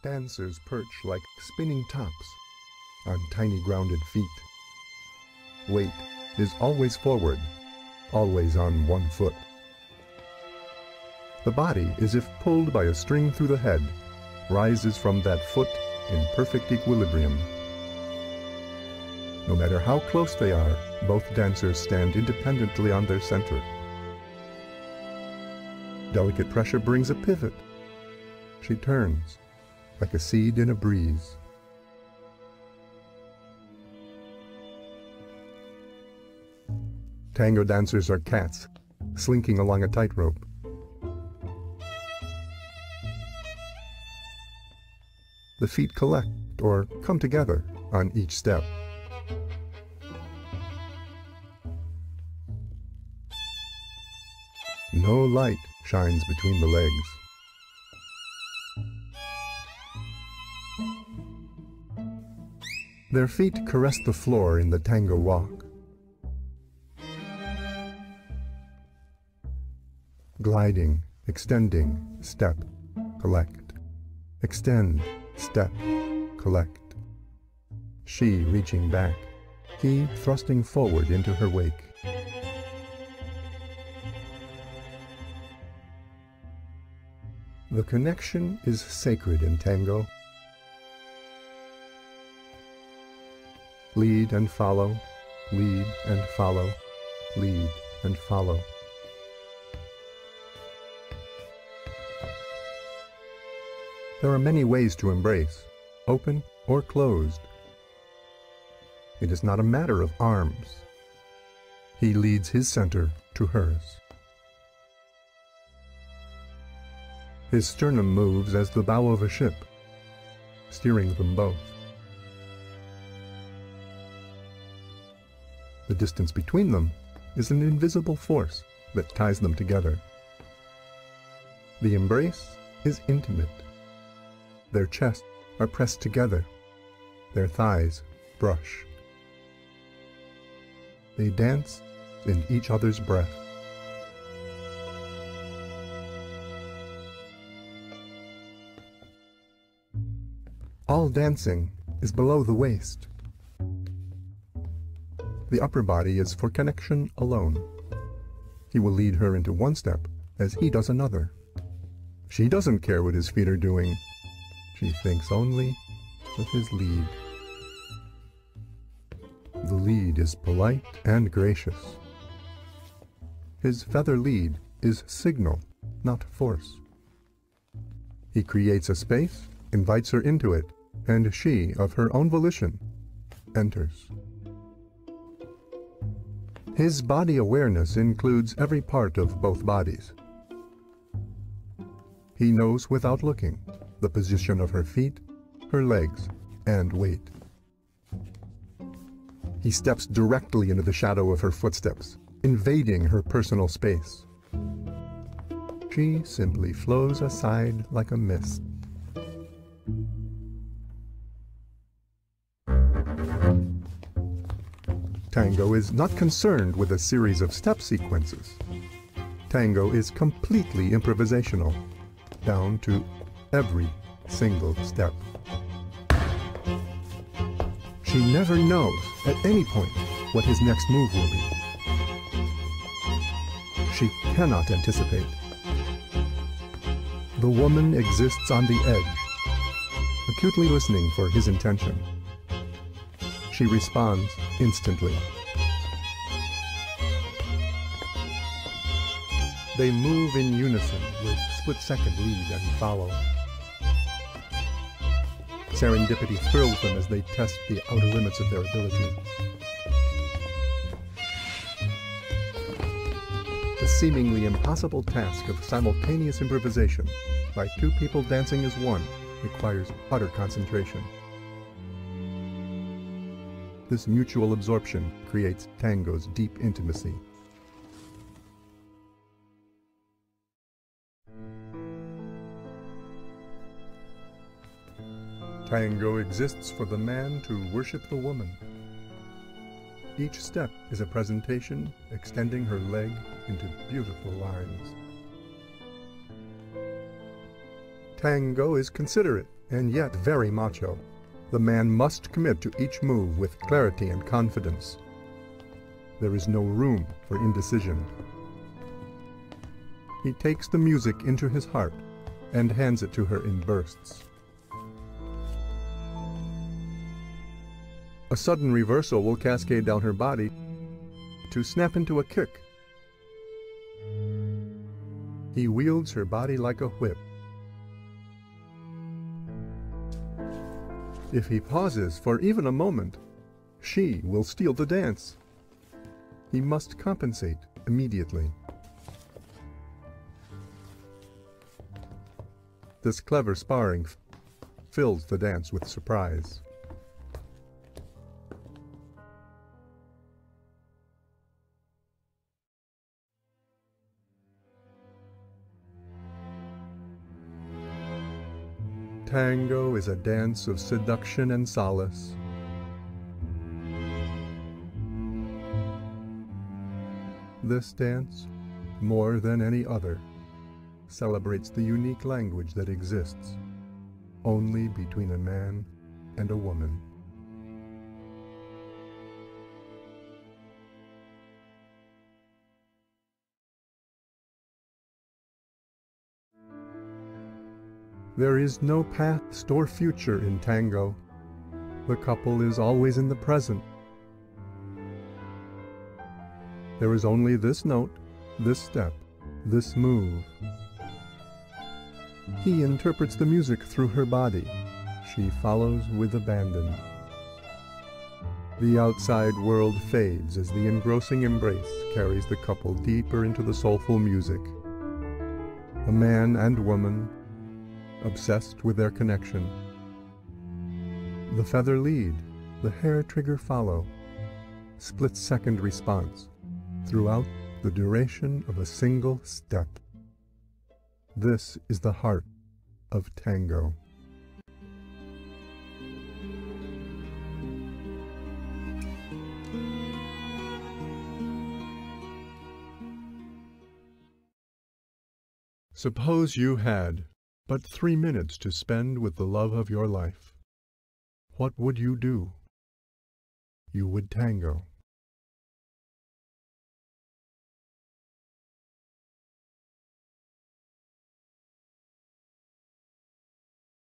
Dancers perch like spinning tops on tiny grounded feet. Weight is always forward, always on one foot. The body, as if pulled by a string through the head, rises from that foot in perfect equilibrium. No matter how close they are, both dancers stand independently on their center. Delicate pressure brings a pivot. She turns, like a seed in a breeze. Tango dancers are cats, slinking along a tightrope. The feet collect or come together on each step. No light shines between the legs. Their feet caress the floor in the tango walk. Gliding, extending, step, collect. Extend, step, collect. She reaching back, he thrusting forward into her wake. The connection is sacred in tango. Lead and follow, lead and follow, lead and follow. There are many ways to embrace, open or closed. It is not a matter of arms. He leads his center to hers. His sternum moves as the bow of a ship, steering them both. The distance between them is an invisible force that ties them together. The embrace is intimate. Their chests are pressed together. Their thighs brush. They dance in each other's breath. All dancing is below the waist. The upper body is for connection alone. He will lead her into one step as he does another. She doesn't care what his feet are doing. She thinks only of his lead. The lead is polite and gracious. His feather lead is signal, not force. He creates a space, invites her into it, and she, of her own volition, enters. His body awareness includes every part of both bodies. He knows without looking the position of her feet, her legs, and weight. He steps directly into the shadow of her footsteps, invading her personal space. She simply flows aside like a mist. Tango is not concerned with a series of step sequences. Tango is completely improvisational, down to every single step. She never knows at any point what his next move will be. She cannot anticipate. The woman exists on the edge, acutely listening for his intention. She responds instantly. They move in unison with split-second lead and follow. Serendipity thrills them as they test the outer limits of their ability. The seemingly impossible task of simultaneous improvisation by two people dancing as one requires utter concentration. This mutual absorption creates tango's deep intimacy. Tango exists for the man to worship the woman. Each step is a presentation extending her leg into beautiful lines. Tango is considerate and yet very macho. The man must commit to each move with clarity and confidence. There is no room for indecision. He takes the music into his heart and hands it to her in bursts. A sudden reversal will cascade down her body to snap into a kick. He wields her body like a whip. If he pauses for even a moment, she will steal the dance. He must compensate immediately. This clever sparring fills the dance with surprise. Tango is a dance of seduction and solace. This dance, more than any other, celebrates the unique language that exists only between a man and a woman. There is no past or future in tango. The couple is always in the present. There is only this note, this step, this move. He interprets the music through her body. She follows with abandon. The outside world fades as the engrossing embrace carries the couple deeper into the soulful music. A man and woman, obsessed with their connection. The feather lead, the hair trigger follow, split-second response throughout the duration of a single step. This is the heart of tango. Suppose you had but 3 minutes to spend with the love of your life. What would you do? You would tango.